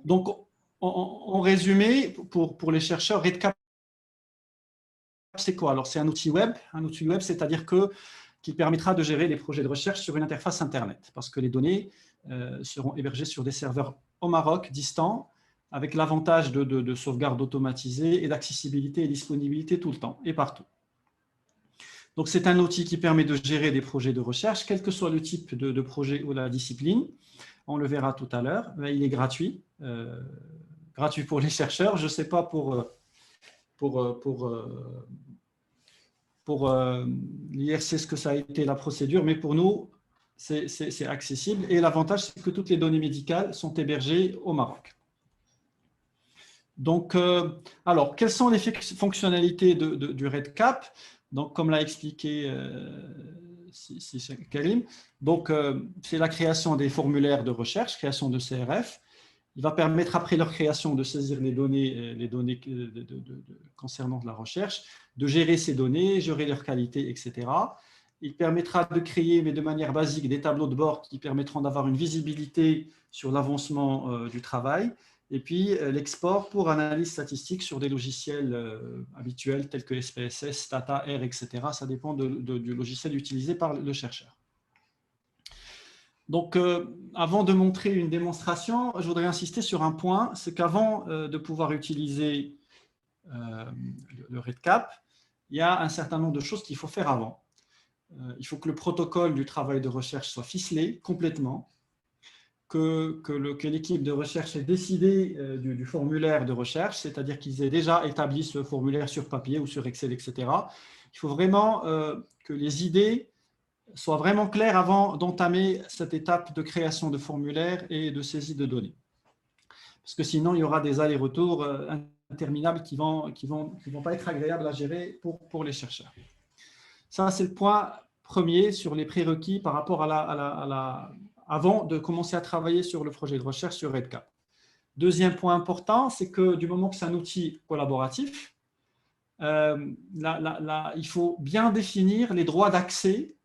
Donc, en résumé, pour les chercheurs, REDCap, c'est quoi? Alors, c'est un outil web, c'est-à-dire qu'il permettra de gérer les projets de recherche sur une interface Internet, parce que les données seront hébergées sur des serveurs au Maroc, distants, avec l'avantage de sauvegarde automatisée et d'accessibilité et disponibilité tout le temps et partout. Donc, c'est un outil qui permet de gérer des projets de recherche, quel que soit le type de projet ou la discipline. On le verra tout à l'heure. Il est gratuit, gratuit pour les chercheurs. Je ne sais pas pour l'IRC ce que ça a été la procédure, mais pour nous, c'est accessible. Et l'avantage, c'est que toutes les données médicales sont hébergées au Maroc. Donc, alors, quelles sont les fonctionnalités du REDCap? Donc, comme l'a expliqué Karim, donc c'est la création des formulaires de recherche, création de CRF. Il va permettre, après leur création, de saisir les données concernant la recherche, de gérer ces données, gérer leur qualité, etc. Il permettra de créer, mais de manière basique, des tableaux de bord qui permettront d'avoir une visibilité sur l'avancement du travail. Et puis, l'export pour analyse statistique sur des logiciels habituels tels que SPSS, Stata, R, etc. Ça dépend du logiciel utilisé par le chercheur. Donc, avant de montrer une démonstration, je voudrais insister sur un point, c'est qu'avant de pouvoir utiliser le REDCap, il y a un certain nombre de choses qu'il faut faire avant. Il faut que le protocole du travail de recherche soit ficelé complètement, que l'équipe de recherche ait décidé du formulaire de recherche, c'est-à-dire qu'ils aient déjà établi ce formulaire sur papier ou sur Excel, etc. Il faut vraiment que les idées soient vraiment claires avant d'entamer cette étape de création de formulaire et de saisie de données. Parce que sinon, il y aura des allers-retours interminables qui vont pas être agréables à gérer pour les chercheurs. Ça, c'est le point premier sur les prérequis par rapport avant de commencer à travailler sur le projet de recherche sur REDCap. Deuxième point important, c'est que du moment que c'est un outil collaboratif, il faut bien définir les droits d'accès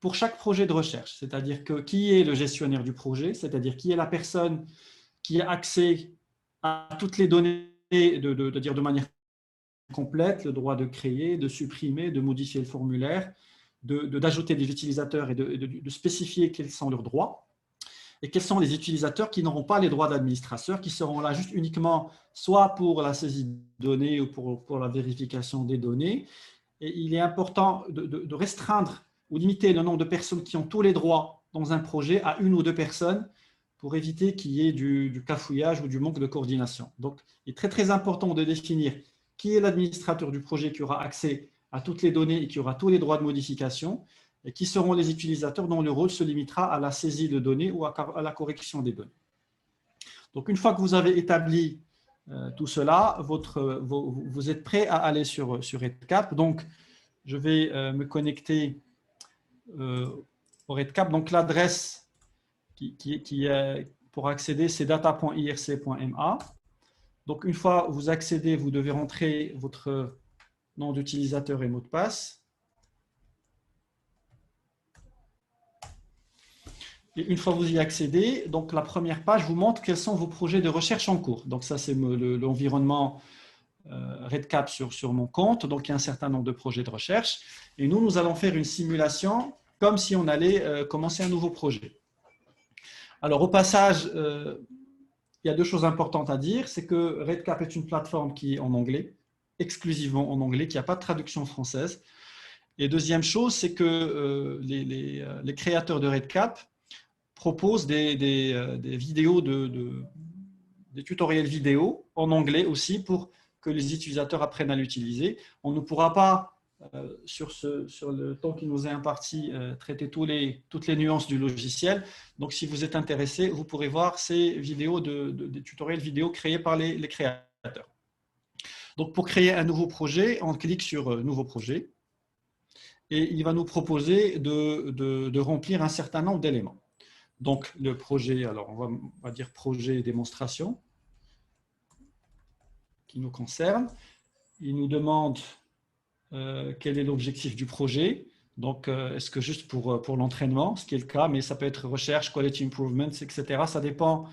pour chaque projet de recherche, c'est-à-dire qui est le gestionnaire du projet, c'est-à-dire qui est la personne qui a accès à toutes les données, de manière complète, le droit de créer, de supprimer, de modifier le formulaire, d'ajouter des utilisateurs et de spécifier quels sont leurs droits, et quels sont les utilisateurs qui n'auront pas les droits d'administrateur, qui seront là juste uniquement soit pour la saisie de données ou pour la vérification des données. Et il est important de restreindre ou limiter le nombre de personnes qui ont tous les droits dans un projet à une ou deux personnes pour éviter qu'il y ait du cafouillage ou du manque de coordination. Donc, il est très, très important de définir qui est l'administrateur du projet qui aura accès à toutes les données et qui aura tous les droits de modification, et qui seront les utilisateurs dont le rôle se limitera à la saisie de données ou à la correction des données. Donc, une fois que vous avez établi tout cela, vous êtes prêt à aller sur REDCap. Donc, je vais me connecter au REDCap. Donc, l'adresse pour accéder, c'est data.irc.ma. Donc, une fois que vous accédez, vous devez rentrer votre nom d'utilisateur et mot de passe. Et une fois que vous y accédez, donc la première page vous montre quels sont vos projets de recherche en cours. Donc, ça, c'est l'environnement REDCap sur mon compte. Donc, il y a un certain nombre de projets de recherche. Et nous allons faire une simulation comme si on allait commencer un nouveau projet. Alors, au passage, il y a deux choses importantes à dire. C'est que REDCap est une plateforme qui est en anglais, exclusivement en anglais, qui n'a pas de traduction française. Et deuxième chose, c'est que les créateurs de REDCap proposent des vidéos, des tutoriels vidéo en anglais aussi pour que les utilisateurs apprennent à l'utiliser. On ne pourra pas, sur le temps qui nous est imparti, traiter toutes les nuances du logiciel. Donc, si vous êtes intéressé, vous pourrez voir ces vidéos, des tutoriels vidéo créés par les créateurs. Donc, pour créer un nouveau projet, on clique sur « Nouveau projet » et il va nous proposer de remplir un certain nombre d'éléments. Donc, le projet, alors on va dire projet démonstration qui nous concerne. Il nous demande quel est l'objectif du projet. Donc, est-ce que juste pour l'entraînement, ce qui est le cas, mais ça peut être recherche, quality improvements, etc. Ça dépend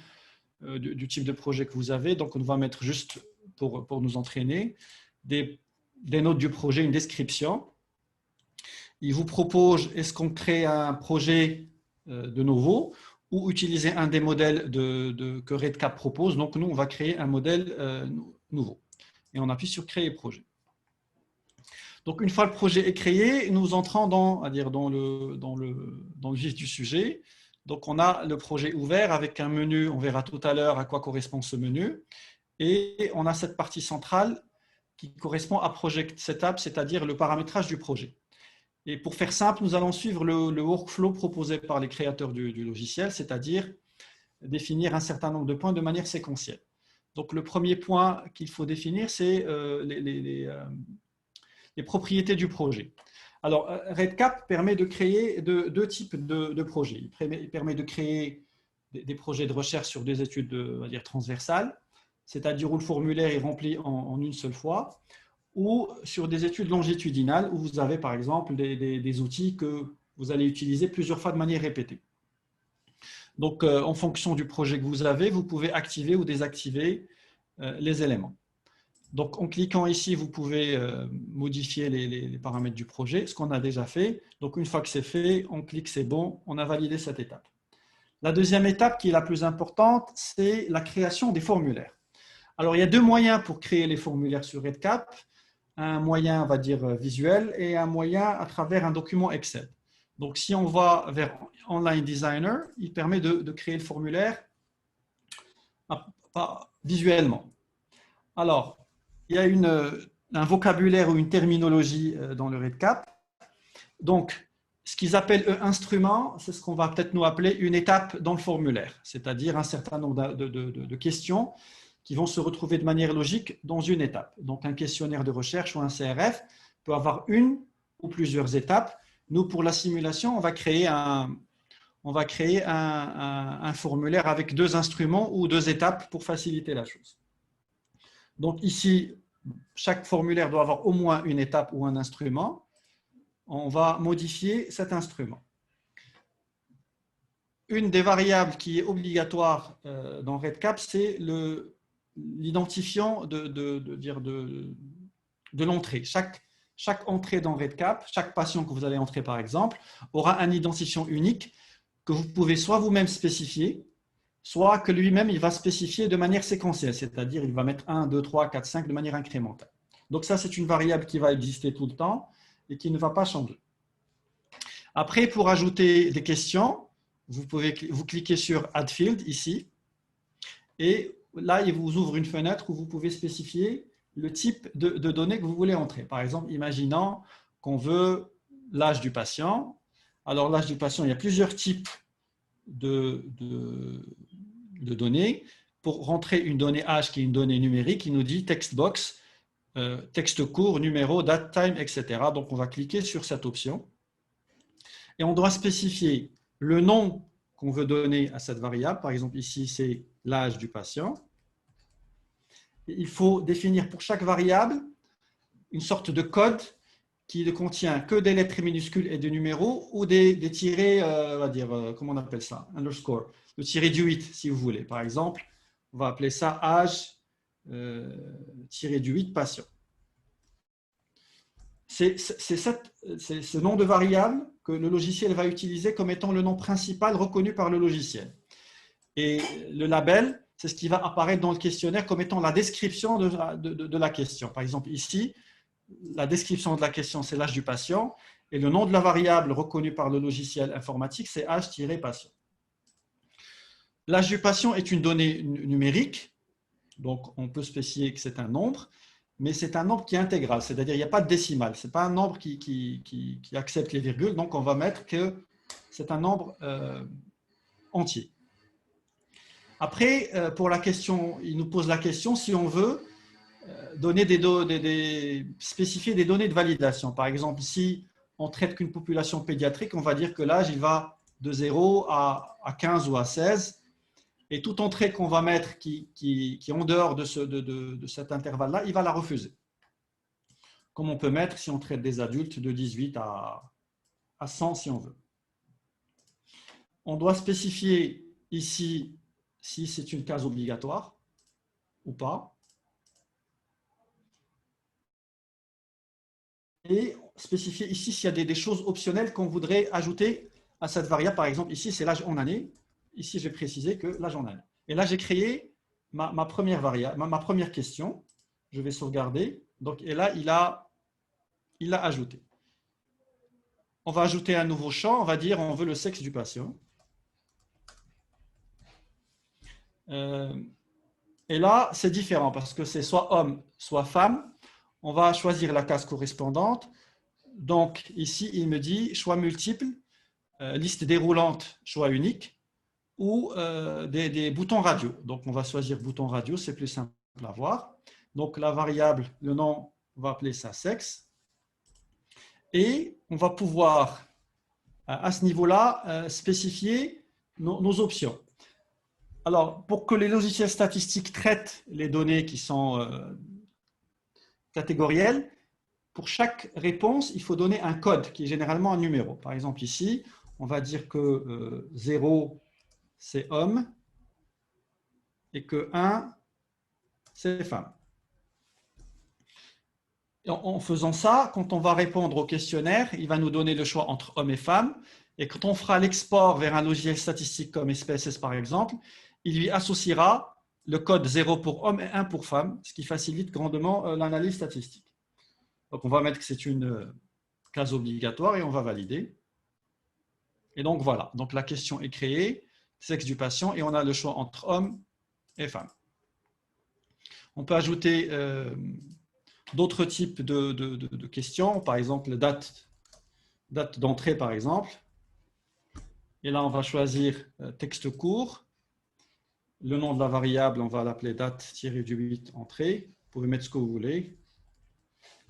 du type de projet que vous avez. Donc, on va mettre juste, pour nous entraîner, des notes du projet, une description. Il vous propose, est-ce qu'on crée un projet de nouveau ou utiliser un des modèles que REDCap propose. Donc, nous, on va créer un modèle nouveau. Et on appuie sur « Créer projet ». Donc, une fois le projet est créé, nous entrons dans le vif du sujet. Donc, on a le projet ouvert avec un menu. On verra tout à l'heure à quoi correspond ce menu. Et on a cette partie centrale qui correspond à Project Setup, c'est-à-dire le paramétrage du projet. Et pour faire simple, nous allons suivre le workflow proposé par les créateurs du logiciel, c'est-à-dire définir un certain nombre de points de manière séquentielle. Donc, le premier point qu'il faut définir, c'est les propriétés du projet. Alors, REDCap permet de créer deux types de projets. Il permet de créer des projets de recherche sur des études, on va dire, transversales, c'est-à-dire où le formulaire est rempli en une seule fois, ou sur des études longitudinales où vous avez par exemple des outils que vous allez utiliser plusieurs fois de manière répétée. Donc, en fonction du projet que vous avez, vous pouvez activer ou désactiver les éléments. Donc, en cliquant ici, vous pouvez modifier les paramètres du projet, ce qu'on a déjà fait. Donc, une fois que c'est fait, on clique, c'est bon, on a validé cette étape. La deuxième étape, qui est la plus importante, c'est la création des formulaires. Alors, il y a deux moyens pour créer les formulaires sur REDCap. Un moyen, on va dire, visuel et un moyen à travers un document Excel. Donc, si on va vers Online Designer, il permet de créer le formulaire visuellement. Alors, il y a un vocabulaire ou une terminologie dans le REDCap. Donc, ce qu'ils appellent eux instrument, c'est ce qu'on va peut-être nous appeler une étape dans le formulaire, c'est-à-dire un certain nombre de questions qui vont se retrouver de manière logique dans une étape. Donc, un questionnaire de recherche ou un CRF peut avoir une ou plusieurs étapes. Nous, pour la simulation, on va créer un formulaire avec deux instruments ou deux étapes pour faciliter la chose. Donc, ici, chaque formulaire doit avoir au moins une étape ou un instrument. On va modifier cet instrument. Une des variables qui est obligatoire dans REDCap, c'est l'identifiant de l'entrée. Chaque entrée dans REDCap, chaque patient que vous allez entrer par exemple, aura un identifiant unique que vous pouvez soit vous-même spécifier, soit que lui-même il va spécifier de manière séquentielle, c'est-à-dire il va mettre 1, 2, 3, 4, 5 de manière incrémentale. Donc ça, c'est une variable qui va exister tout le temps et qui ne va pas changer. Après, pour ajouter des questions, vous cliquez sur Add Field ici et là, il vous ouvre une fenêtre où vous pouvez spécifier le type de données que vous voulez entrer. Par exemple, imaginons qu'on veut l'âge du patient. Alors, l'âge du patient, il y a plusieurs types de données. Pour rentrer une donnée âge, qui est une donnée numérique, il nous dit text box, texte court, numéro, date, time, etc. Donc, on va cliquer sur cette option. Et on doit spécifier le nom qu'on veut donner à cette variable. Par exemple, ici, c'est l'âge du patient. Il faut définir pour chaque variable une sorte de code qui ne contient que des lettres minuscules et des numéros ou des tirés, on va dire, comment on appelle ça, underscore, le tiré du 8 si vous voulez. Par exemple, on va appeler ça âge tiré du 8 patient. C'est ce nom de variable que le logiciel va utiliser comme étant le nom principal reconnu par le logiciel. Et le label, c'est ce qui va apparaître dans le questionnaire comme étant la description de la question. Par exemple, ici, la description de la question, c'est l'âge du patient, et le nom de la variable reconnue par le logiciel informatique, c'est âge-patient. L'âge du patient est une donnée numérique, donc on peut spécifier que c'est un nombre, mais c'est un nombre qui est intégral, c'est-à-dire qu'il n'y a pas de décimale, ce n'est pas un nombre qui accepte les virgules, donc on va mettre que c'est un nombre entier. Après, pour la question, il nous pose la question si on veut spécifier des données de validation. Par exemple, si on traite qu'une population pédiatrique, on va dire que l'âge il va de 0 à 15 ou à 16. Et toute entrée qu'on va mettre qui est en dehors de cet intervalle-là, il va la refuser. Comme on peut mettre si on traite des adultes de 18 à 100 si on veut. On doit spécifier ici si c'est une case obligatoire ou pas. Et spécifier ici s'il y a des choses optionnelles qu'on voudrait ajouter à cette variable. Par exemple, ici, c'est l'âge en année. Ici, j'ai précisé que l'âge en année. Et là, j'ai créé ma première variable, ma première question. Je vais sauvegarder. Donc, et là, il l'a ajouté. On va ajouter un nouveau champ. On va dire on veut le sexe du patient. Et là, c'est différent parce que c'est soit homme, soit femme. On va choisir la case correspondante. Donc, ici, il me dit choix multiple, liste déroulante, choix unique, ou des boutons radio. Donc, on va choisir bouton radio, c'est plus simple à voir. Donc, la variable, le nom, on va appeler ça sexe. Et on va pouvoir, à ce niveau-là, spécifier nos options. Alors, pour que les logiciels statistiques traitent les données qui sont catégorielles, pour chaque réponse, il faut donner un code qui est généralement un numéro. Par exemple, ici, on va dire que 0, c'est homme et que 1, c'est femme. Et en faisant ça, quand on va répondre au questionnaire, il va nous donner le choix entre homme et femme. Et quand on fera l'export vers un logiciel statistique comme SPSS par exemple, il lui associera le code 0 pour homme et 1 pour femme, ce qui facilite grandement l'analyse statistique. Donc, on va mettre que c'est une case obligatoire et on va valider. Et donc, voilà. Donc, la question est créée, sexe du patient, et on a le choix entre homme et femme. On peut ajouter d'autres types de questions, par exemple, date d'entrée, par exemple. Et là, on va choisir texte court. Le nom de la variable, on va l'appeler date-du-8 entrée. Vous pouvez mettre ce que vous voulez.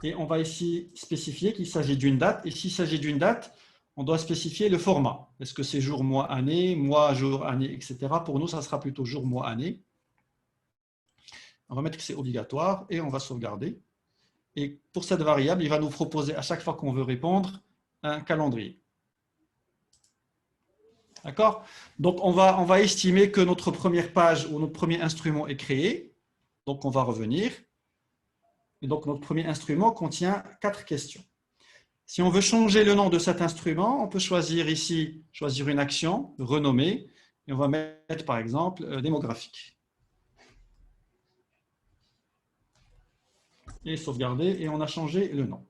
Et on va ici spécifier qu'il s'agit d'une date. Et s'il s'agit d'une date, on doit spécifier le format. Est-ce que c'est jour, mois, année, mois, jour, année, etc. Pour nous, ça sera plutôt jour, mois, année. On va mettre que c'est obligatoire et on va sauvegarder. Et pour cette variable, il va nous proposer à chaque fois qu'on veut répondre un calendrier. D'accord? Donc, on va estimer que notre première page ou notre premier instrument est créé. Donc, on va revenir. Et donc, notre premier instrument contient 4 questions. Si on veut changer le nom de cet instrument, on peut choisir ici, choisir une action, renommer, et on va mettre par exemple démographique. Et sauvegarder, et on a changé le nom.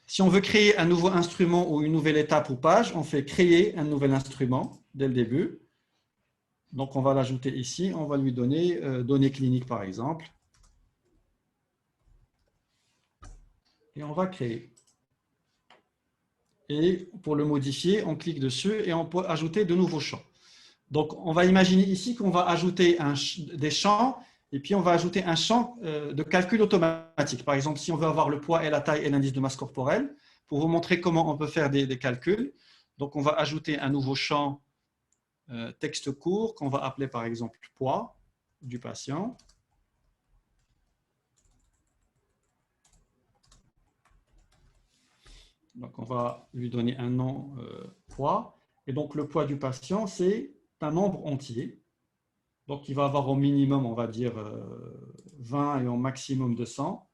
Si on veut créer un nouveau instrument ou une nouvelle étape ou page, on fait créer un nouvel instrument dès le début. Donc, on va l'ajouter ici, on va lui donner données cliniques par exemple. Et on va créer. Et pour le modifier, on clique dessus et on peut ajouter de nouveaux champs. Donc, on va imaginer ici qu'on va ajouter des champs et puis on va ajouter un champ de calcul automatique. Par exemple, si on veut avoir le poids et la taille et l'indice de masse corporelle, pour vous montrer comment on peut faire des calculs, donc on va ajouter un nouveau champ texte court qu'on va appeler par exemple poids du patient. Donc, on va lui donner un nom poids. Et donc, le poids du patient, c'est un nombre entier. Donc, il va avoir au minimum, on va dire, 20 et au maximum de 100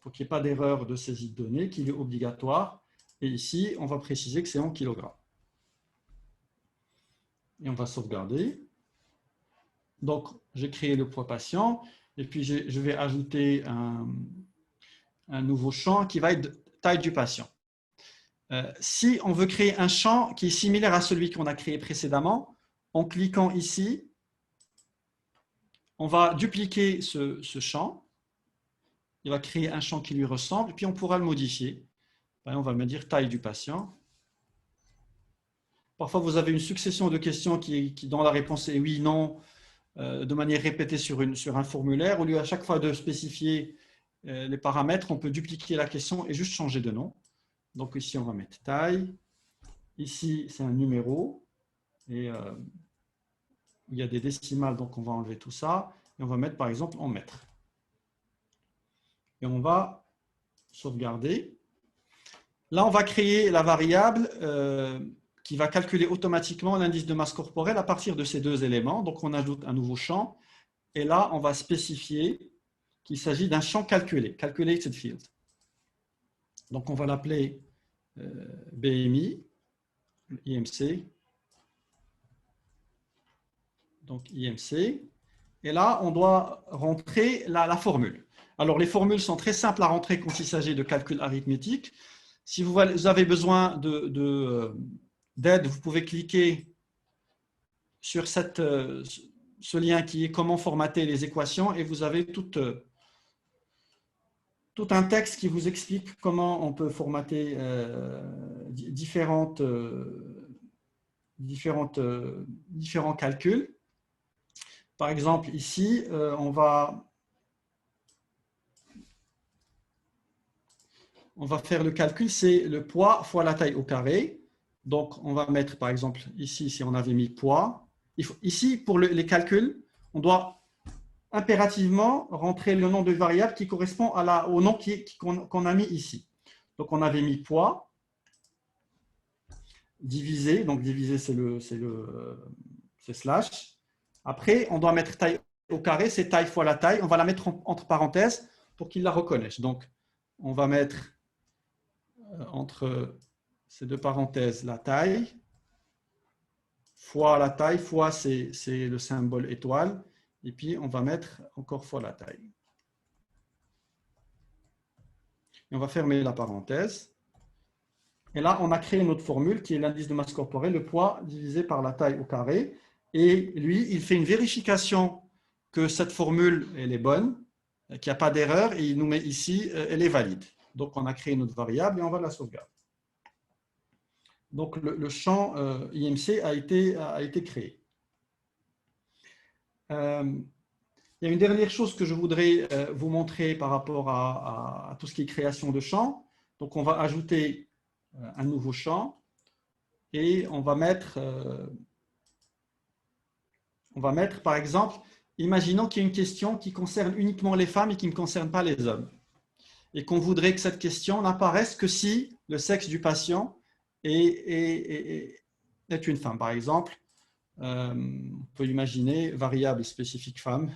pour qu'il n'y ait pas d'erreur de saisie de données, qu'il est obligatoire. Et ici, on va préciser que c'est en kilogrammes. Et on va sauvegarder. Donc, j'ai créé le poids patient. Et puis, je vais ajouter un nouveau champ qui va être taille du patient. Si on veut créer un champ qui est similaire à celui qu'on a créé précédemment, en cliquant ici, on va dupliquer ce champ. Il va créer un champ qui lui ressemble, puis on pourra le modifier. On va me dire taille du patient. Parfois, vous avez une succession de questions qui dont la réponse est oui, non, de manière répétée sur un formulaire. Au lieu à chaque fois de spécifier les paramètres, on peut dupliquer la question et juste changer de nom. Donc ici, on va mettre taille. Ici, c'est un numéro. Et il y a des décimales, donc on va enlever tout ça. Et on va mettre, par exemple, en mètres. Et on va sauvegarder. Là, on va créer la variable qui va calculer automatiquement l'indice de masse corporelle à partir de ces deux éléments. Donc, on ajoute un nouveau champ. Et là, on va spécifier qu'il s'agit d'un champ calculé, Calculated Field. Donc, on va l'appeler BMI, IMC. Donc, IMC. Et là, on doit rentrer la formule. Alors, les formules sont très simples à rentrer quand il s'agit de calcul arithmétique. Si vous avez besoin d'aide, vous pouvez cliquer sur ce lien qui est comment formater les équations et vous avez tout un texte qui vous explique comment on peut formater différents calculs. Par exemple, ici, on va faire le calcul, c'est le poids fois la taille au carré. Donc, on va mettre, par exemple, ici, si on avait mis poids. Ici, pour les calculs, on doit impérativement rentrer le nom de variable qui correspond au nom qu'on a mis ici. Donc, on avait mis poids, divisé. Donc, divisé, c'est slash. Après, on doit mettre taille au carré, c'est taille fois la taille. On va la mettre entre parenthèses pour qu'il la reconnaisse. Donc, on va mettre entre ces deux parenthèses la taille, fois la taille, fois c'est le symbole étoile, et puis on va mettre encore fois la taille. Et on va fermer la parenthèse. Et là, on a créé notre formule qui est l'indice de masse corporelle, le poids divisé par la taille au carré. Et lui, il fait une vérification que cette formule, elle est bonne, qu'il n'y a pas d'erreur, et il nous met ici, elle est valide. Donc, on a créé notre variable et on va la sauvegarder. Donc, le champ IMC a été créé. Il y a une dernière chose que je voudrais vous montrer par rapport à tout ce qui est création de champs. Donc, on va ajouter un nouveau champ et on va mettre, par exemple, imaginons qu'il y a une question qui concerne uniquement les femmes et qui ne concerne pas les hommes. Et qu'on voudrait que cette question n'apparaisse que si le sexe du patient est une femme. Par exemple, on peut imaginer variable spécifique femme.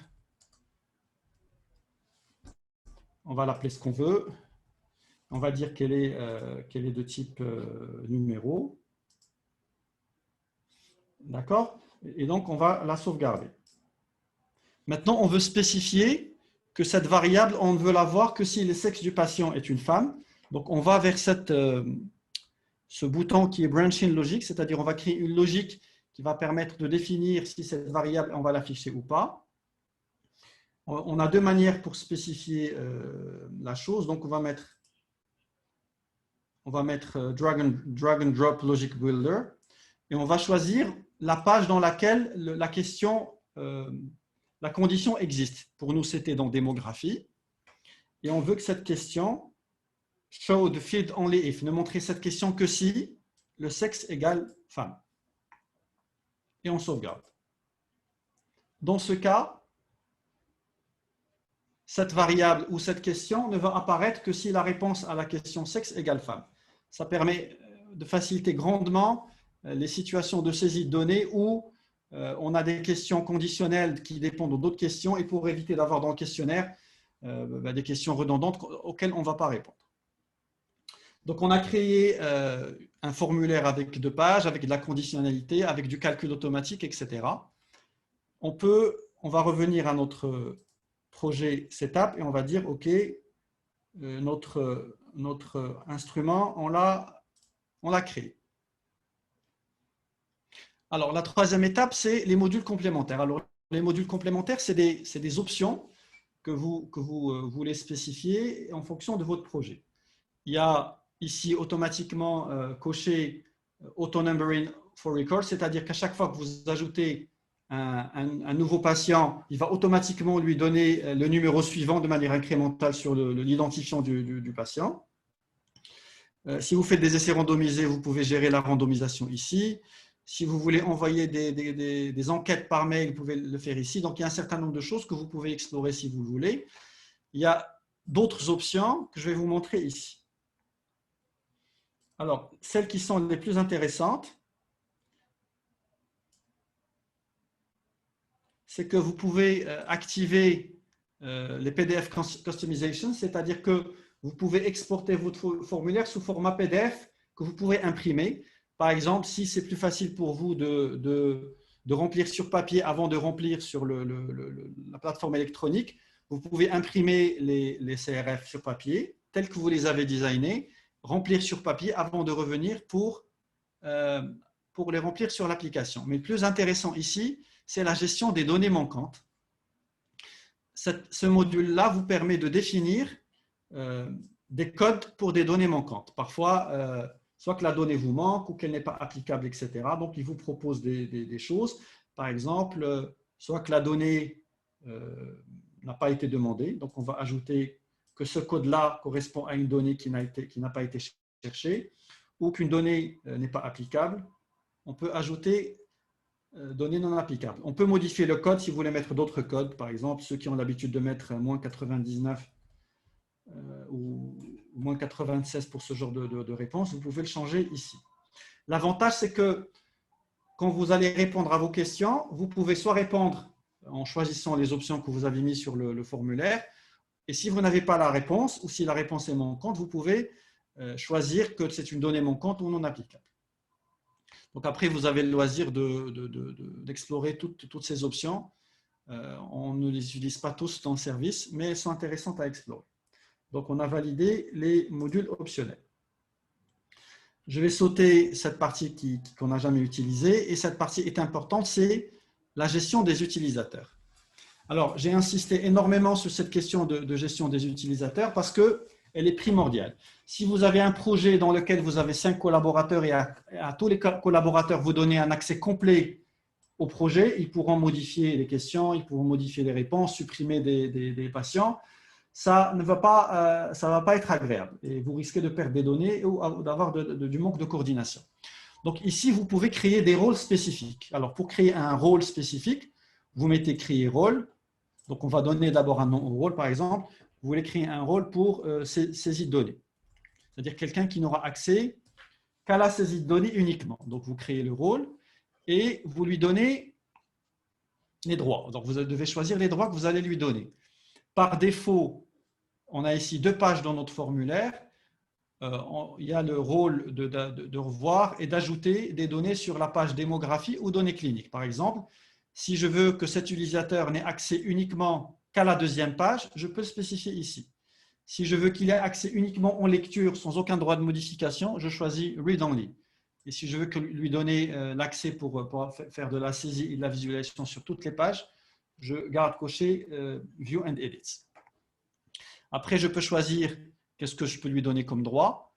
On va l'appeler ce qu'on veut. On va dire qu'elle est de type numéro. D'accord? Et donc, on va la sauvegarder. Maintenant, on veut spécifier que cette variable, on ne veut la voir que si le sexe du patient est une femme. Donc, on va vers ce bouton qui est branching logic, c'est-à-dire on va créer une logique qui va permettre de définir si cette variable, on va l'afficher ou pas. On a deux manières pour spécifier la chose. Donc, on va mettre drag and drop logic builder et on va choisir la page dans laquelle la condition existe. Pour nous, c'était dans démographie. Et on veut que cette question, show the field only if, ne montrer cette question que si le sexe égale femme. Et on sauvegarde. Dans ce cas, cette variable ou cette question ne va apparaître que si la réponse à la question sexe égale femme. Ça permet de faciliter grandement les situations de saisie de données où on a des questions conditionnelles qui dépendent d'autres questions et pour éviter d'avoir dans le questionnaire des questions redondantes auxquelles on ne va pas répondre. Donc, on a créé un formulaire avec 2 pages, avec de la conditionnalité, avec du calcul automatique, etc. On va revenir à notre projet setup et on va dire, OK, notre instrument, on l'a créé. Alors, la troisième étape, c'est les modules complémentaires. Alors, les modules complémentaires, c'est des options que vous voulez spécifier en fonction de votre projet. Il y a ici automatiquement coché auto-numbering for record, c'est-à-dire qu'à chaque fois que vous ajoutez un nouveau patient, il va automatiquement lui donner le numéro suivant de manière incrémentale sur l'identifiant du patient. Si vous faites des essais randomisés, vous pouvez gérer la randomisation ici. Si vous voulez envoyer des enquêtes par mail, vous pouvez le faire ici. Donc, il y a un certain nombre de choses que vous pouvez explorer si vous voulez. Il y a d'autres options que je vais vous montrer ici. Alors, celles qui sont les plus intéressantes, c'est que vous pouvez activer les PDF Customization, c'est-à-dire que vous pouvez exporter votre formulaire sous format PDF que vous pouvez imprimer. Par exemple, si c'est plus facile pour vous de remplir sur papier avant de remplir sur la plateforme électronique, vous pouvez imprimer les CRF sur papier, tels que vous les avez designés, remplir sur papier avant de revenir pour les remplir sur l'application. Mais le plus intéressant ici, c'est la gestion des données manquantes. Ce module-là vous permet de définir des codes pour des données manquantes. Parfois, soit que la donnée vous manque ou qu'elle n'est pas applicable, etc. Donc, il vous propose des choses. Par exemple, soit que la donnée n'a pas été demandée. Donc, on va ajouter que ce code-là correspond à une donnée qui n'a pas été cherchée ou qu'une donnée n'est pas applicable. On peut ajouter données non applicables. On peut modifier le code si vous voulez mettre d'autres codes. Par exemple, ceux qui ont l'habitude de mettre moins 99 ou moins 96 pour ce genre de réponse, vous pouvez le changer ici. L'avantage, c'est que quand vous allez répondre à vos questions, vous pouvez soit répondre en choisissant les options que vous avez mises sur le formulaire, et si vous n'avez pas la réponse, ou si la réponse est manquante, vous pouvez choisir que c'est une donnée manquante ou non applicable. Donc après, vous avez le loisir d'explorer toutes ces options. On ne les utilise pas tous dans le service, mais elles sont intéressantes à explorer. Donc, on a validé les modules optionnels. Je vais sauter cette partie qu'on n'a jamais utilisée. Et cette partie est importante, c'est la gestion des utilisateurs. Alors, j'ai insisté énormément sur cette question de gestion des utilisateurs parce qu'elle est primordiale. Si vous avez un projet dans lequel vous avez 5 collaborateurs et à tous les collaborateurs, vous donnez un accès complet au projet, ils pourront modifier les questions, ils pourront modifier les réponses, supprimer des patients. Ça ne va pas être agréable et vous risquez de perdre des données ou d'avoir du manque de coordination. Donc ici, vous pouvez créer des rôles spécifiques. Alors pour créer un rôle spécifique, vous mettez créer rôle. Donc on va donner d'abord un nom au rôle, par exemple. Vous voulez créer un rôle pour saisie de données. C'est-à-dire quelqu'un qui n'aura accès qu'à la saisie de données uniquement. Donc vous créez le rôle et vous lui donnez les droits. Donc vous devez choisir les droits que vous allez lui donner. Par défaut, on a ici 2 pages dans notre formulaire. Il y a le rôle de revoir et d'ajouter des données sur la page démographie ou données cliniques. Par exemple, si je veux que cet utilisateur n'ait accès uniquement qu'à la 2e page, je peux le spécifier ici. Si je veux qu'il ait accès uniquement en lecture sans aucun droit de modification, je choisis Read Only. Et si je veux lui donner l'accès pour faire de la saisie et de la visualisation sur toutes les pages, je garde coché View and Edit. Après, je peux choisir qu'est-ce que je peux lui donner comme droit,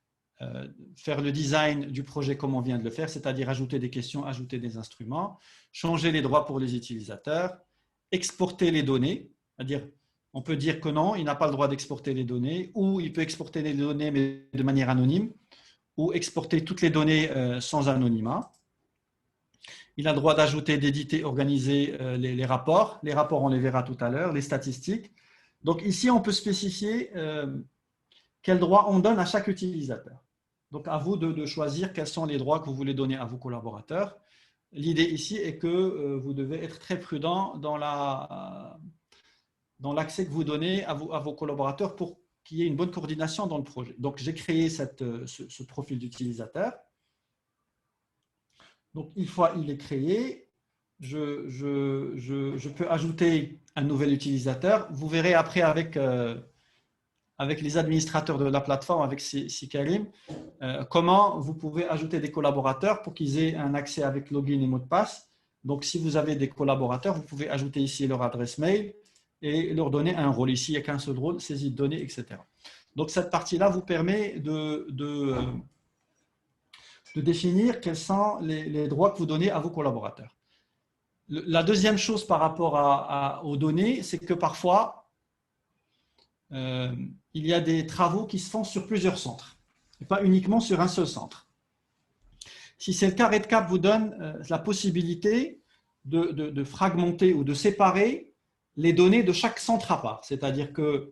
faire le design du projet comme on vient de le faire, c'est-à-dire ajouter des questions, ajouter des instruments, changer les droits pour les utilisateurs, exporter les données, c'est-à-dire on peut dire que non, il n'a pas le droit d'exporter les données, ou il peut exporter les données mais de manière anonyme, ou exporter toutes les données sans anonymat. Il a le droit d'ajouter, d'éditer, organiser les rapports. Les rapports, on les verra tout à l'heure, les statistiques. Donc ici, on peut spécifier quels droits on donne à chaque utilisateur. Donc à vous de choisir quels sont les droits que vous voulez donner à vos collaborateurs. L'idée ici est que vous devez être très prudent dans l'accès que vous donnez à vos collaborateurs pour qu'il y ait une bonne coordination dans le projet. Donc j'ai créé ce profil d'utilisateur. Donc une fois il est créé, je peux ajouter un nouvel utilisateur. Vous verrez après avec les administrateurs de la plateforme, avec Sikarim, comment vous pouvez ajouter des collaborateurs pour qu'ils aient un accès avec login et mot de passe. Donc, si vous avez des collaborateurs, vous pouvez ajouter ici leur adresse mail et leur donner un rôle. Ici, il n'y a qu'un seul rôle, saisie de données, etc. Donc, cette partie-là vous permet de définir quels sont les droits que vous donnez à vos collaborateurs. La deuxième chose par rapport aux données, c'est que parfois, il y a des travaux qui se font sur plusieurs centres, et pas uniquement sur un seul centre. Si c'est le cas, REDCap vous donne la possibilité de fragmenter ou de séparer les données de chaque centre à part. C'est-à-dire que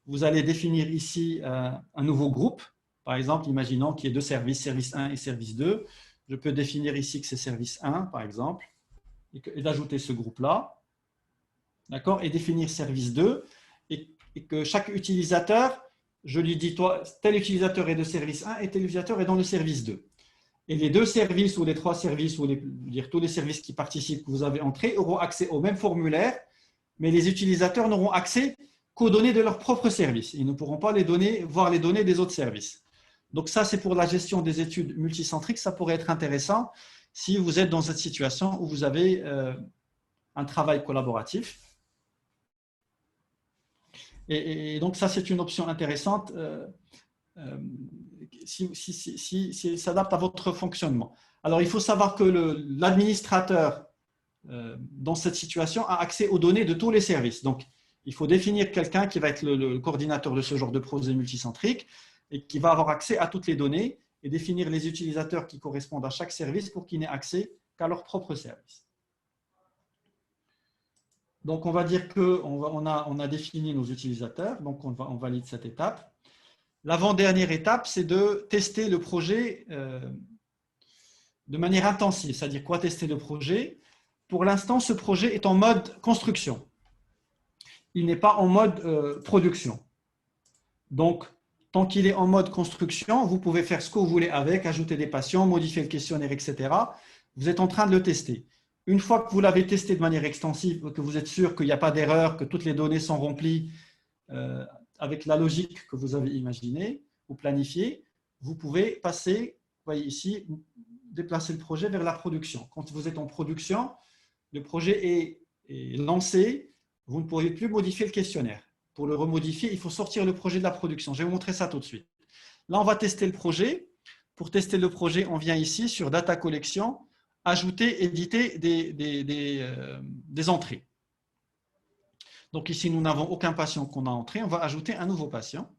vous allez définir ici un nouveau groupe. Par exemple, imaginons qu'il y ait 2 services, service 1 et service 2. Je peux définir ici que c'est service 1, par exemple, et d'ajouter ce groupe-là. d'accord, et définir service 2, et que chaque utilisateur, je lui dis, toi, tel utilisateur est de service 1 et tel utilisateur est dans le service 2. Et les deux services ou les trois services, ou dire tous les services qui participent que vous avez entrés, auront accès au même formulaire, mais les utilisateurs n'auront accès qu'aux données de leur propre service. Ils ne pourront pas voir les données des autres services. Donc ça, c'est pour la gestion des études multicentriques. Ça pourrait être intéressant si vous êtes dans cette situation où vous avez un travail collaboratif. Et donc ça, c'est une option intéressante si s'adapte à votre fonctionnement. Alors, il faut savoir que l'administrateur dans cette situation a accès aux données de tous les services. Donc, il faut définir quelqu'un qui va être le coordinateur de ce genre de projet multicentrique et qui va avoir accès à toutes les données et définir les utilisateurs qui correspondent à chaque service pour qu'ils n'aient accès qu'à leur propre service. Donc, on va dire qu'on a défini nos utilisateurs, donc on valide cette étape. L'avant-dernière étape, c'est de tester le projet de manière intensive. C'est-à-dire quoi tester le projet? Pour l'instant, ce projet est en mode construction. Il n'est pas en mode production. Donc, tant qu'il est en mode construction, vous pouvez faire ce que vous voulez avec, ajouter des patients, modifier le questionnaire, etc. Vous êtes en train de le tester. Une fois que vous l'avez testé de manière extensive, que vous êtes sûr qu'il n'y a pas d'erreur, que toutes les données sont remplies avec la logique que vous avez imaginée ou planifiée, vous pouvez passer, vous voyez ici, déplacer le projet vers la production. Quand vous êtes en production, le projet est lancé, vous ne pourrez plus modifier le questionnaire. Pour le remodifier, il faut sortir le projet de la production. Je vais vous montrer ça tout de suite. Là, on va tester le projet. Pour tester le projet, on vient ici sur Data Collection, ajouter, éditer des entrées. Donc ici, nous n'avons aucun patient qu'on a entré. On va ajouter un nouveau patient.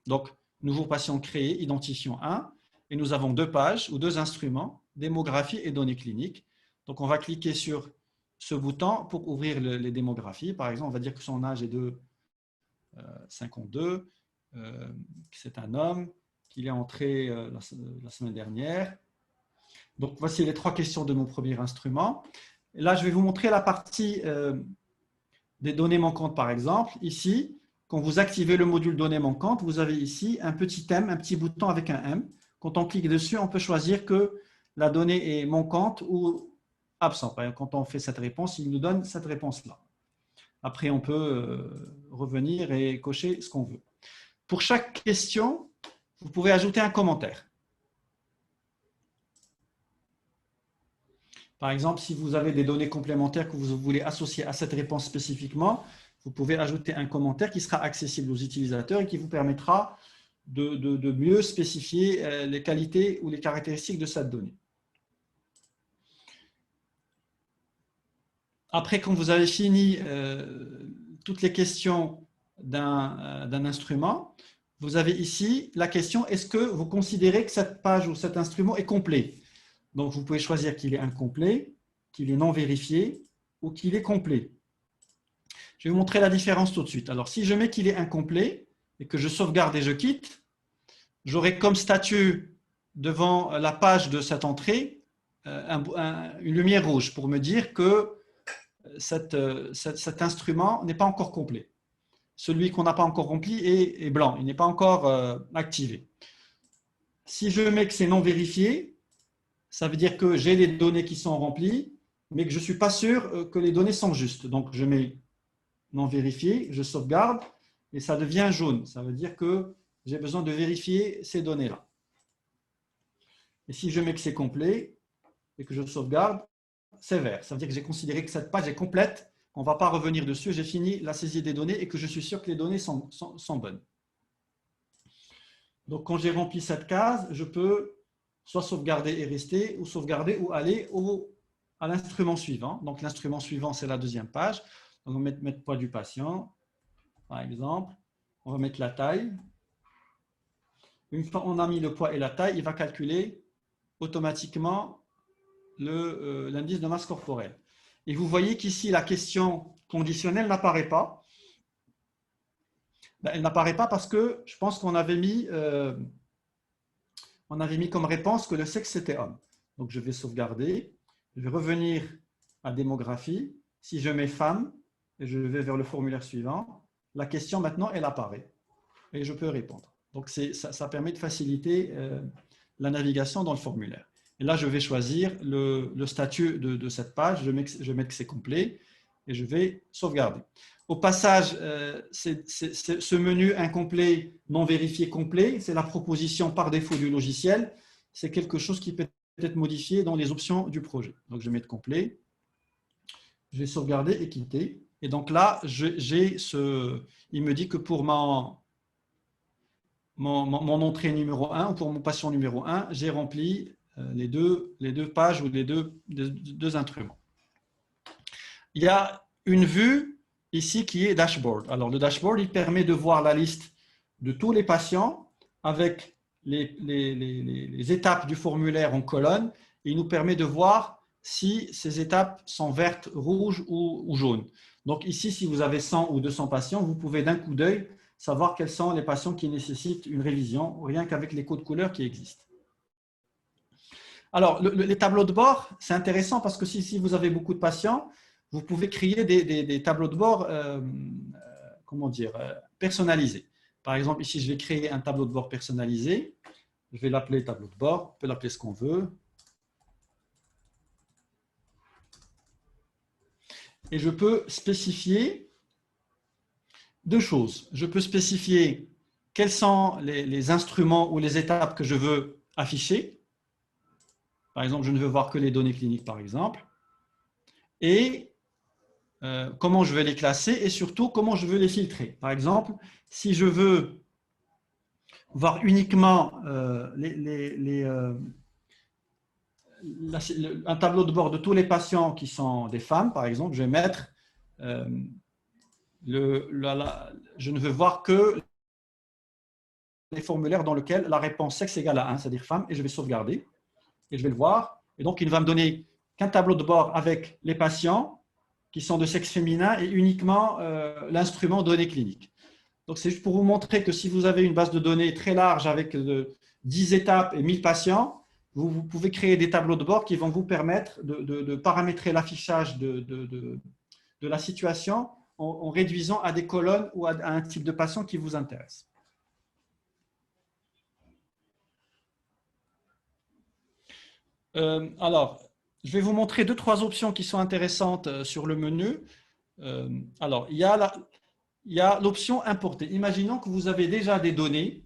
Donc, nouveau patient créé, identifiant 1. Et nous avons deux pages ou deux instruments, démographie et données cliniques. Donc, on va cliquer sur ce bouton pour ouvrir les démographies. Par exemple, on va dire que son âge est de 52, que c'est un homme, qu'il est entré la semaine dernière. Donc, voici les trois questions de mon premier instrument. Et là, je vais vous montrer la partie des données manquantes, par exemple. Ici, quand vous activez le module données manquantes, vous avez ici un petit M, un petit bouton avec un M. Quand on clique dessus, on peut choisir que la donnée est manquante ou absente. Par exemple, quand on fait cette réponse, il nous donne cette réponse-là. Après, on peut revenir et cocher ce qu'on veut. Pour chaque question, vous pouvez ajouter un commentaire. Par exemple, si vous avez des données complémentaires que vous voulez associer à cette réponse spécifiquement, vous pouvez ajouter un commentaire qui sera accessible aux utilisateurs et qui vous permettra de mieux spécifier les qualités ou les caractéristiques de cette donnée. Après, quand vous avez fini toutes les questions d'un instrument, vous avez ici la question: est-ce que vous considérez que cette page ou cet instrument est complet? Donc, vous pouvez choisir qu'il est incomplet, qu'il est non vérifié ou qu'il est complet. Je vais vous montrer la différence tout de suite. Alors, si je mets qu'il est incomplet et que je sauvegarde et je quitte, j'aurai comme statut devant la page de cette entrée une lumière rouge pour me dire que cet instrument n'est pas encore complet. Celui qu'on n'a pas encore rempli est blanc, il n'est pas encore activé. Si je mets que c'est non vérifié, ça veut dire que j'ai les données qui sont remplies, mais que je ne suis pas sûr que les données sont justes. Donc, je mets non vérifié, je sauvegarde, et ça devient jaune. Ça veut dire que j'ai besoin de vérifier ces données-là. Et si je mets que c'est complet et que je sauvegarde, c'est vert. Ça veut dire que j'ai considéré que cette page est complète, on ne va pas revenir dessus, j'ai fini la saisie des données et que je suis sûr que les données sont bonnes. Donc, quand j'ai rempli cette case, je peux soit sauvegarder et rester, ou sauvegarder ou aller à l'instrument suivant. Donc, l'instrument suivant, c'est la deuxième page. Donc, on va mettre poids du patient, par exemple. On va mettre la taille. Une fois qu'on a mis le poids et la taille, il va calculer automatiquement l'indice de masse corporelle. Et vous voyez qu'ici, la question conditionnelle n'apparaît pas. Elle n'apparaît pas parce que je pense qu'on avait mis comme réponse que le sexe c'était homme. Donc je vais sauvegarder, je vais revenir à démographie. Si je mets femme, et je vais vers le formulaire suivant. La question maintenant, elle apparaît et je peux répondre. Donc, ça permet de faciliter la navigation dans le formulaire. Et là, je vais choisir le statut de cette page. Je vais mettre que c'est complet et je vais sauvegarder. Au passage, ce menu incomplet, non vérifié, complet, c'est la proposition par défaut du logiciel. C'est quelque chose qui peut être modifié dans les options du projet. Donc, je vais mettre complet. Je vais sauvegarder et quitter. Et donc là, il me dit que pour mon entrée numéro 1 ou pour mon patient numéro 1, j'ai rempli les deux pages ou les deux instruments. Il y a une vue ici qui est dashboard. Alors, le dashboard, il permet de voir la liste de tous les patients avec les étapes du formulaire en colonne. Il nous permet de voir si ces étapes sont vertes, rouges ou jaunes. Donc ici, si vous avez 100 ou 200 patients, vous pouvez d'un coup d'œil savoir quels sont les patients qui nécessitent une révision, rien qu'avec les codes couleurs qui existent. Alors, les tableaux de bord, c'est intéressant parce que si vous avez beaucoup de patients, vous pouvez créer des tableaux de bord personnalisés. Par exemple, ici, je vais créer un tableau de bord personnalisé. Je vais l'appeler tableau de bord. On peut l'appeler ce qu'on veut. Et je peux spécifier deux choses. Je peux spécifier quels sont les instruments ou les étapes que je veux afficher. Par exemple, je ne veux voir que les données cliniques, par exemple. Et comment je vais les classer et surtout comment je veux les filtrer. Par exemple, si je veux voir uniquement un tableau de bord de tous les patients qui sont des femmes, par exemple, je vais mettre je ne veux voir que les formulaires dans lesquels la réponse sexe égale à 1, c'est-à-dire femme, et je vais sauvegarder, et je vais le voir. Et donc, il ne va me donner qu'un tableau de bord avec les patients qui sont de sexe féminin et uniquement l'instrument données cliniques. Donc, c'est juste pour vous montrer que si vous avez une base de données très large avec 10 étapes et 1000 patients, vous pouvez créer des tableaux de bord qui vont vous permettre de paramétrer l'affichage de la situation en réduisant à des colonnes ou à un type de patient qui vous intéresse. Alors, je vais vous montrer 2-3 options qui sont intéressantes sur le menu. Alors, il y a l'option importer. Imaginons que vous avez déjà des données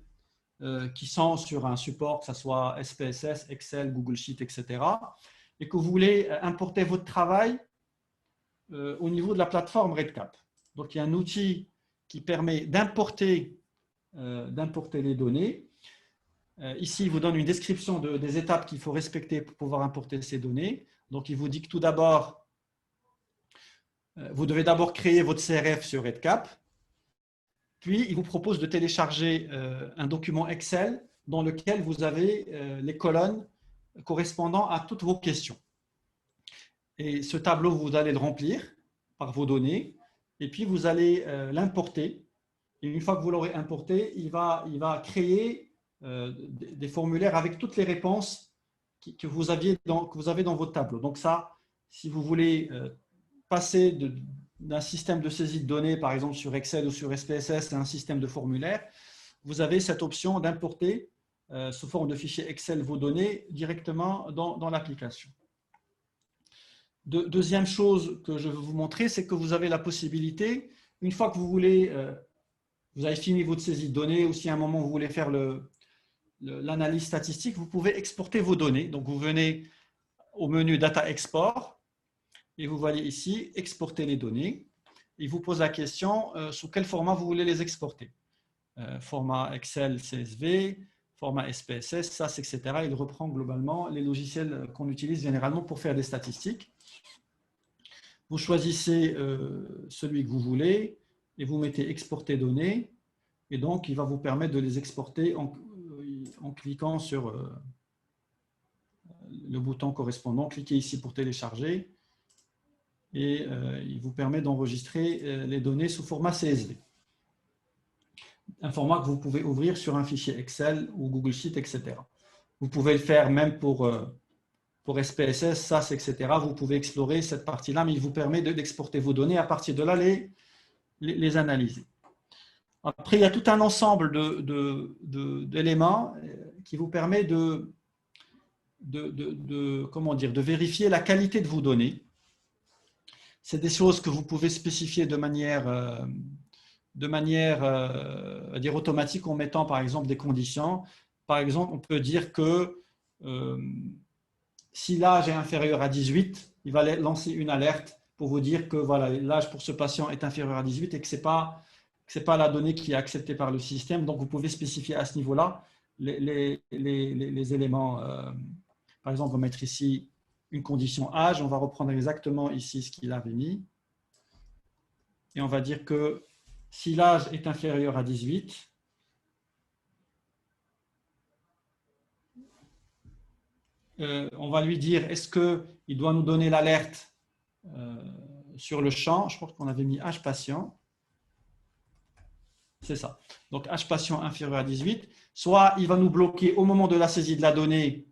qui sont sur un support, que ce soit SPSS, Excel, Google Sheet, etc. et que vous voulez importer votre travail au niveau de la plateforme REDCap. Donc, il y a un outil qui permet d'importer les données. Ici, il vous donne une description des étapes qu'il faut respecter pour pouvoir importer ces données. Donc, il vous dit que tout d'abord, vous devez d'abord créer votre CRF sur REDCap. Puis, il vous propose de télécharger un document Excel dans lequel vous avez les colonnes correspondant à toutes vos questions. Et ce tableau, vous allez le remplir par vos données et puis vous allez l'importer. Et une fois que vous l'aurez importé, il va créer des formulaires avec toutes les réponses que vous avez dans votre tableau. Donc ça, si vous voulez passer d'un système de saisie de données, par exemple sur Excel ou sur SPSS, à un système de formulaire, vous avez cette option d'importer sous forme de fichier Excel vos données directement dans l'application. Deuxième chose que je veux vous montrer, c'est que vous avez la possibilité, une fois que vous avez fini votre saisie de données, ou si à un moment vous voulez faire l'analyse statistique, vous pouvez exporter vos données. Donc, vous venez au menu Data Export et vous voyez ici exporter les données. Il vous pose la question sous quel format vous voulez les exporter. Format Excel, CSV, format SPSS, SAS, etc. Il reprend globalement les logiciels qu'on utilise généralement pour faire des statistiques. Vous choisissez celui que vous voulez et vous mettez exporter données. Et donc, il va vous permettre de les exporter en cliquant sur le bouton correspondant. Cliquez ici pour télécharger et il vous permet d'enregistrer les données sous format CSV. Un format que vous pouvez ouvrir sur un fichier Excel ou Google Sheet, etc. Vous pouvez le faire même pour pour SPSS, SAS, etc. Vous pouvez explorer cette partie-là, mais il vous permet d'exporter vos données, à partir de là, les analyser. Après, il y a tout un ensemble d'éléments qui vous permet comment dire, de vérifier la qualité de vos données. C'est des choses que vous pouvez spécifier de manière dire automatique en mettant par exemple des conditions. Par exemple, on peut dire que si l'âge est inférieur à 18, il va lancer une alerte pour vous dire que voilà, l'âge pour ce patient est inférieur à 18 et que ce n'est pas la donnée qui est acceptée par le système. Donc, vous pouvez spécifier à ce niveau-là les éléments. Par exemple, on va mettre ici une condition âge. On va reprendre exactement ici ce qu'il avait mis. Et on va dire que si l'âge est inférieur à 18, on va lui dire est-ce qu'il doit nous donner l'alerte sur le champ. Je pense qu'on avait mis âge patient. C'est ça. Donc, âge patient inférieur à 18. Soit il va nous bloquer au moment de la saisie de la donnée.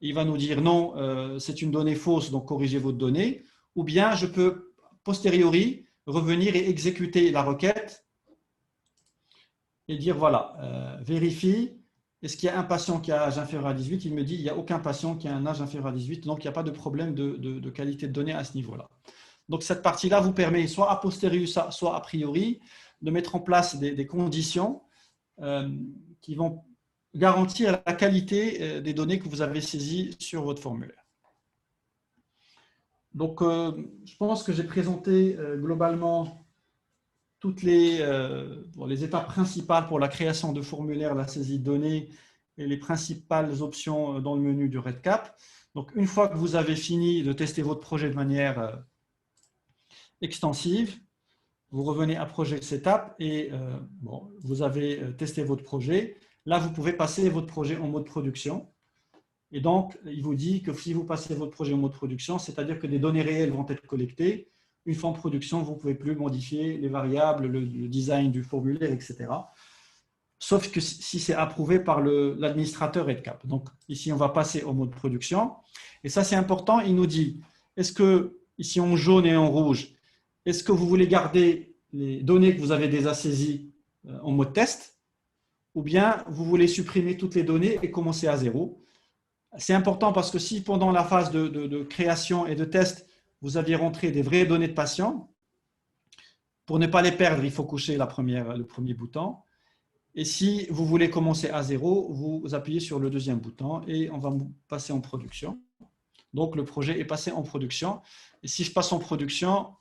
Il va nous dire non, c'est une donnée fausse, donc corrigez votre donnée. Ou bien je peux, posteriori, revenir et exécuter la requête et dire voilà, vérifie, est-ce qu'il y a un patient qui a un âge inférieur à 18? Il me dit il n'y a aucun patient qui a un âge inférieur à 18, donc il n'y a pas de problème de qualité de données à ce niveau-là. Donc cette partie-là vous permet soit a posteriori, soit a priori, de mettre en place des conditions qui vont garantir la qualité des données que vous avez saisies sur votre formulaire. Donc, je pense que j'ai présenté globalement toutes les étapes principales pour la création de formulaires, la saisie de données et les principales options dans le menu du REDCap. Donc, une fois que vous avez fini de tester votre projet de manière extensive, vous revenez à Projet Setup et vous avez testé votre projet. Là, vous pouvez passer votre projet en mode production. Et donc, il vous dit que si vous passez votre projet en mode production, c'est-à-dire que des données réelles vont être collectées. Une fois en production, vous ne pouvez plus modifier les variables, le design du formulaire, etc. Sauf que si c'est approuvé par l'administrateur REDCap. Donc, ici, on va passer au mode production. Et ça, c'est important. Il nous dit, est-ce que, ici en jaune et en rouge, est-ce que vous voulez garder les données que vous avez déjà saisies en mode test ou bien vous voulez supprimer toutes les données et commencer à zéro? C'est important parce que si pendant la phase de création et de test, vous aviez rentré des vraies données de patients, pour ne pas les perdre, il faut coucher le premier bouton. Et si vous voulez commencer à zéro, vous appuyez sur le deuxième bouton et on va passer en production. Donc, le projet est passé en production. Et si je passe en production,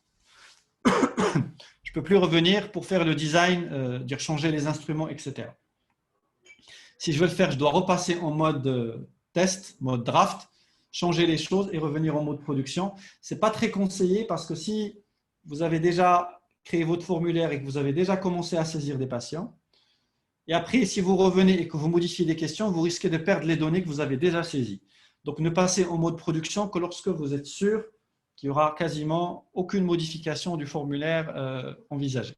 je ne peux plus revenir pour faire le design, dire changer les instruments, etc. Si je veux le faire, je dois repasser en mode test, mode draft, changer les choses et revenir en mode production. Ce n'est pas très conseillé parce que si vous avez déjà créé votre formulaire et que vous avez déjà commencé à saisir des patients, et après, si vous revenez et que vous modifiez des questions, vous risquez de perdre les données que vous avez déjà saisies. Donc, ne passez en mode production que lorsque vous êtes sûr qu'il n'y aura quasiment aucune modification du formulaire envisagé.